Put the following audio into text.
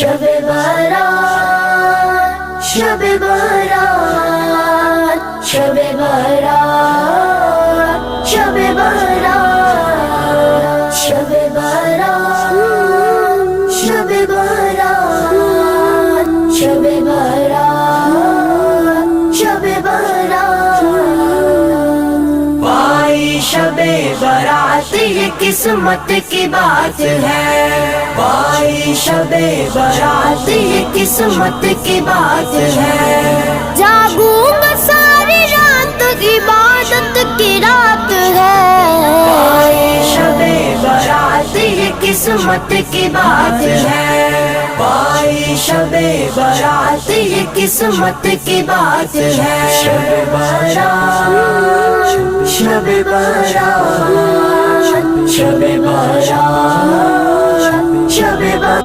شب بارات شب بارات شب بارات شب بارات شب بارات شب بارات شب بارات شب بارات پائی شب بارات یہ قسمت کی بات ہے، پائی شب بارات یہ قسمت کی بات ہے، جاگوں گا ساری رات عبادت کی رات ہے، پائی شب بارات یہ قسمت کی بات ہے، پائی شب بارات یہ قسمت کی بات ہے، شب بارات شب بارات شب بارات شب بارات